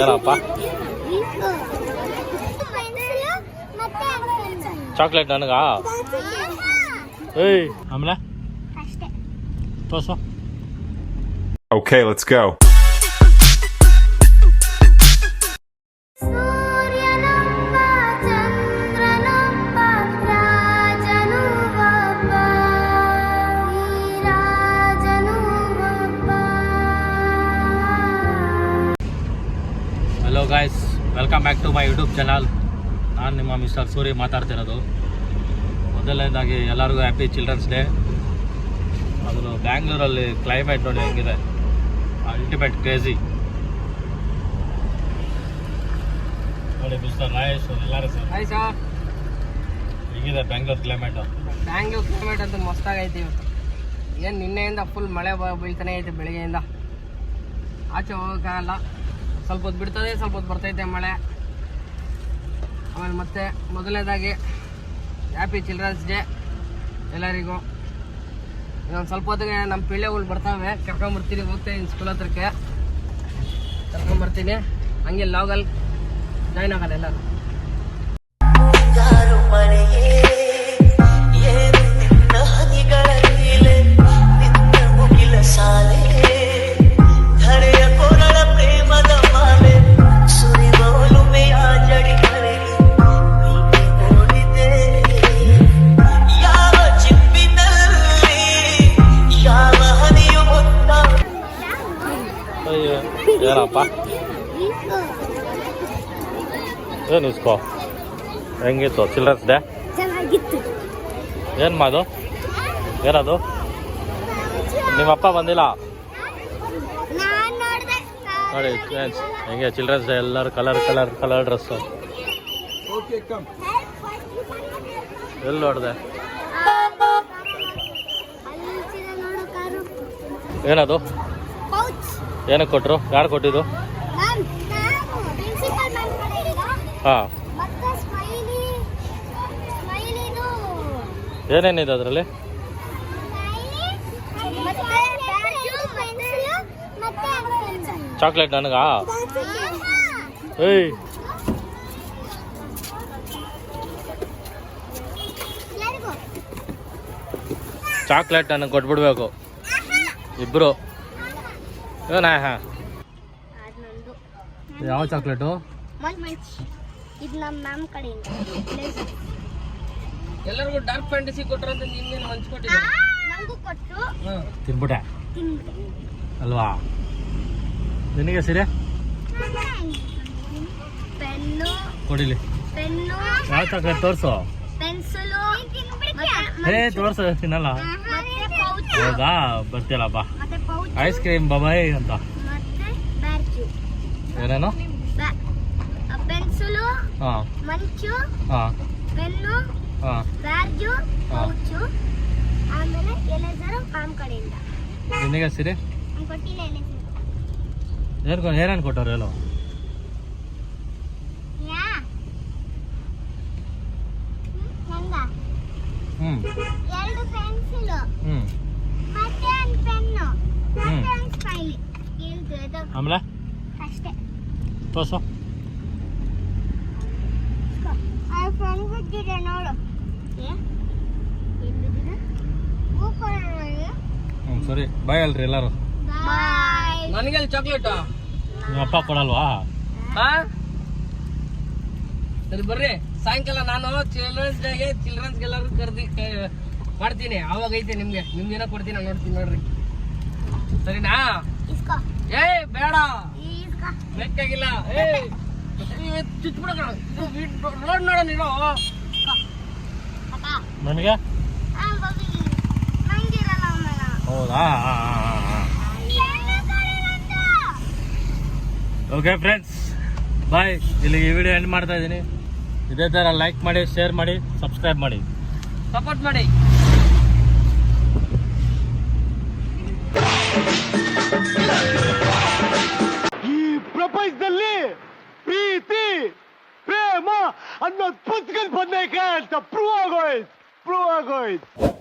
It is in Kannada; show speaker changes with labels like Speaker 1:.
Speaker 1: ಏನಪ್ಪ ಚಾಕ್ಲೇಟ್ ನನಗಾ ಏಯ್ ಆಮೇಲೆ ತೋರ್ಸು
Speaker 2: Okay, let's go.
Speaker 1: Hello guys, welcome back to my YouTube channel. ನಾನು ನಿಮ್ಮ ಮಿಸ್ಟರ್ ಸೂರಿ ಮಾತಾಡ್ತಿರೋದು. ಮೊದಲನೇದಾಗಿ ಎಲ್ಲರಿಗೂ ಹ್ಯಾಪಿ ಚಿಲ್ಡ್ರನ್ಸ್ ಡೇ. ಅದು ಬ್ಯಾಂಗ್ಳೂರಲ್ಲಿ ಕ್ಲೈಮೇಟ್ ನೋಡಿ ಹೆಂಗಿದೆ, ಅಲ್ಟಿಮೇಟ್ ಕ್ರೇಜಿ ನೋಡಿ. ಮಿಸ್ಟರ್ ರಾಯೇಶ್ ಎಲ್ಲರೂ ಸರ್
Speaker 3: ಹಾಯ್ ಸರ್,
Speaker 1: ಹೇಗಿದೆ ಬ್ಯಾಂಗ್ಳೂರ್ ಕ್ಲೈಮೇಟು?
Speaker 3: ಬ್ಯಾಂಗ್ಳೂರ್ ಕ್ಲೈಮೇಟ್ ಅಂತೂ ಮಸ್ತಾಗೈತಿ ಇವತ್ತು. ಏನು ನಿನ್ನೆಯಿಂದ ಫುಲ್ ಮಳೆ ಬೀಳ್ತಾನೆ ಐತೆ ಬೆಳಿಗ್ಗೆಯಿಂದ. ಆಚೆ ಹೋಗೋಕ್ಕಾಗಲ್ಲ, ಸ್ವಲ್ಪ ಹೊತ್ತು ಬಿಡ್ತದೆ, ಸ್ವಲ್ಪ ಹೊತ್ತು ಬರ್ತೈತೆ ಮಳೆ. ಆಮೇಲೆ ಮತ್ತೆ ಮೊದಲನೇದಾಗಿ ಹ್ಯಾಪಿ ಚಿಲ್ಡ್ರನ್ಸ್ ಡೇ ಎಲ್ಲರಿಗೂ. ಇನ್ನೊಂದು ಸ್ವಲ್ಪ ಹೊತ್ತಿಗೆ ನಮ್ಮ ಪಿಳ್ಳೆಗಳು ಬರ್ತಾವೆ, ಕರ್ಕೊಂಬರ್ತೀನಿ. ಹೋಗ್ತಾಯಿದ್ದೀನಿ ಸ್ಕೂಲ್ ಹತ್ರಕ್ಕೆ, ಕರ್ಕೊಂಬರ್ತೀನಿ. ಹಂಗೆ ಲಾಗಲ್ಲಿ ಜಾಯ್ನ್ ಆಗಲ್ಲ ಎಲ್ಲರೂ.
Speaker 1: ಏನಪ್ಪ ಏನು ಇಸ್ಕೋ? ಹೆಂಗಿತ್ತು ಚಿಲ್ಡ್ರನ್ಸ್ ಡೇ?
Speaker 4: ಚೆನ್ನಾಗಿತ್ತು.
Speaker 1: ಏನು ಮಾದು? ಏನದು? ನಿಮ್ಮಪ್ಪ ಬಂದಿಲ್ಲ ನೋಡಿ ಫ್ರೆಂಡ್ಸ್, ಹೆಂಗೆ ಚಿಲ್ಡ್ರನ್ಸ್ ಡೇ ಎಲ್ಲರೂ ಕಲರ್ ಡ್ರೆಸ್ಸು. ಎಲ್ಲಿ ನೋಡಿದೆ? ಏನದು? ಏನಕ್ಕೆ ಕೊಟ್ಟರು? ಯಾರು ಕೊಟ್ಟಿದ್ದು? ಹಾಂ, ಏನೇನಿದೆ ಅದರಲ್ಲಿ? ಚಾಕ್ಲೇಟ್ ನನಗಾ? ಏಯ್ ಚಾಕ್ಲೇಟ್ ನನಗೆ ಕೊಟ್ಬಿಡ್ಬೇಕು ಇಬ್ಬರು. ಏನ? ಹಾಂ, ಯಾವ ಚಾಕ್ಲೇಟು?
Speaker 4: ಇದು ನಮ್ಮ ಮ್ಯಾಮ್ ಕಡೆಯಿಂದ
Speaker 3: ಎಲ್ಲರಿಗೂ ಡಾರ್ಕ್ ಫ್ಯಾಂಟಸಿ ಕೊಟ್ಟರು ಅಂತ ನಿಮ್ಗೇನು ಹಂಚ್ಕೊಟ್ಟಿದ್ದೆ?
Speaker 4: ನನಗೂ ಕೊಟ್ಟು
Speaker 1: ತಿನ್ಬಿಟ್ಟೆ ಅಲ್ವಾ? ನಿನಗೆ ಸೀರೆ
Speaker 4: ಪೆನ್ನು
Speaker 1: ಕೊಡಿಲಿ.
Speaker 4: ಪೆನ್ನು
Speaker 1: ಯಾವ ಚಾಕ್ಲೇಟ್ ತೋರಿಸು.
Speaker 4: ಪೆನ್ಸಿಲು
Speaker 1: ಏ ತೋರಿಸು, ತಿನ್ನಲ್ಲ. ಹೌದಾ? ಬರ್ತೀಯಲ್ಲ ಬಾ.
Speaker 4: ಮತ್ತೆ ಪೌಚ್
Speaker 1: ಐಸ್ ಕ್ರೀಮ್ ಬಾಬಾಯ್ ಅಂತ.
Speaker 4: ಮತ್ತೆ ಬ್ಯಾರ್ಜು.
Speaker 1: ಏನೇನು?
Speaker 4: ಪೆನ್ಸಿಲು,
Speaker 1: ಹಾಂ
Speaker 4: ಮಂಚು,
Speaker 1: ಹಾಂ
Speaker 4: ಪೆನ್ನು,
Speaker 1: ಹಾಂ
Speaker 4: ಬ್ಯಾರ್ಜು, ಪೌಚು, ಆಮೇಲೆ ಎಲೆಸರು ಮ್ಯಾಮ್ ಕಡೆಯಿಂದ.
Speaker 1: ನಿನಗೆ ಸೀರೆ
Speaker 4: ಕೊಟ್ಟಿಲ್ಲ ಎಲೆಸರು.
Speaker 1: ಏನೇನು ಕೊಟ್ಟವ್ರು ಹೇಳು?
Speaker 4: ಹೆಂಗ?
Speaker 1: ಹ್ಞೂ
Speaker 4: 2 ಪೆನ್ಸಿಲು,
Speaker 1: ಹ್ಞೂ
Speaker 4: ಮತ್ತೆ 1 ಪೆನ್ನು, ಮತ್ತೆ 1 ಸ್ಮೈಲಿ. ಹೇಳ್ತು
Speaker 1: ಆಮೇಲೆ
Speaker 4: ಅಷ್ಟೇ.
Speaker 1: ತೋರ್ಸು.
Speaker 4: ಆ ಫ್ರೆಂಡ್ ಬಿದ್ದಿದೆ ನೋಡು.
Speaker 1: ಹ್ಞೂ ಸರಿ, ಬಾಯ್ ಅಲ್ರಿ ಎಲ್ಲರೂ.
Speaker 4: ಬಾಯ್.
Speaker 3: ನನಗೆ ಚಾಕ್ಲೇಟಾ?
Speaker 1: ನಿಮ್ಮ ಅಪ್ಪ ಕೊಡಲ್ವಾ?
Speaker 3: ಹಾ ಸರಿ ಬರ್ರಿ. ಸಾಯಂಕಾಲ ನಾನು ಚಿಲ್ಡ್ರನ್ಸ್ ಡೇಗೆ ಚಿಲ್ಡ್ರನ್ಸ್ಗೆಲ್ಲರೂ ಮಾಡ್ತೀನಿ. ಅವಾಗ ಐತೆ ನಿಮ್ಗೇನೋ ಕೊಡ್ತೀನಿ, ನಾನು ನೋಡ್ತೀನಿ ನೋಡ್ರಿ. ಸರಿನಾ?
Speaker 4: ಇಸ್ಕೋ.
Speaker 3: ಏಯ್ ಬೇಡ,
Speaker 4: ಇಸ್ಕೋ.
Speaker 3: ಬೇಕಾಗಿಲ್ಲ. ಏಯ್ ಚುಚ್ಬಿಡ, ರೋಡ್ ನೋಡ ನೀನು.
Speaker 1: ನನಗೆ
Speaker 4: ಬಾಬಿ ನಂಗಿರಲ್ಲ ಆಮೇಲೆ.
Speaker 1: ಹೌದಾ? ಓಕೆ ಫ್ರೆಂಡ್ಸ್, ಬಾಯ್. ಇಲ್ಲಿಗೆ ಈ ವಿಡಿಯೋ ಎಂಡ್ ಮಾಡ್ತಾ ಇದ್ದೀನಿ. ಇದೇ ಥರ ಲೈಕ್ ಮಾಡಿ, ಶೇರ್ ಮಾಡಿ, ಸಬ್ಸ್ಕ್ರೈಬ್ ಮಾಡಿ,
Speaker 3: ಸಪೋರ್ಟ್ ಮಾಡಿ.
Speaker 5: ಈ ಪ್ರಪಂಚದಲ್ಲಿ ಪ್ರೀತಿ ಪ್ರೇಮ ಅನ್ನೋದು ಪುಸ್ತಕದ ಬಂದೈಕೆ ಅಂತ ಪ್ರೂವ್ ಆಗೋಯ್ತು.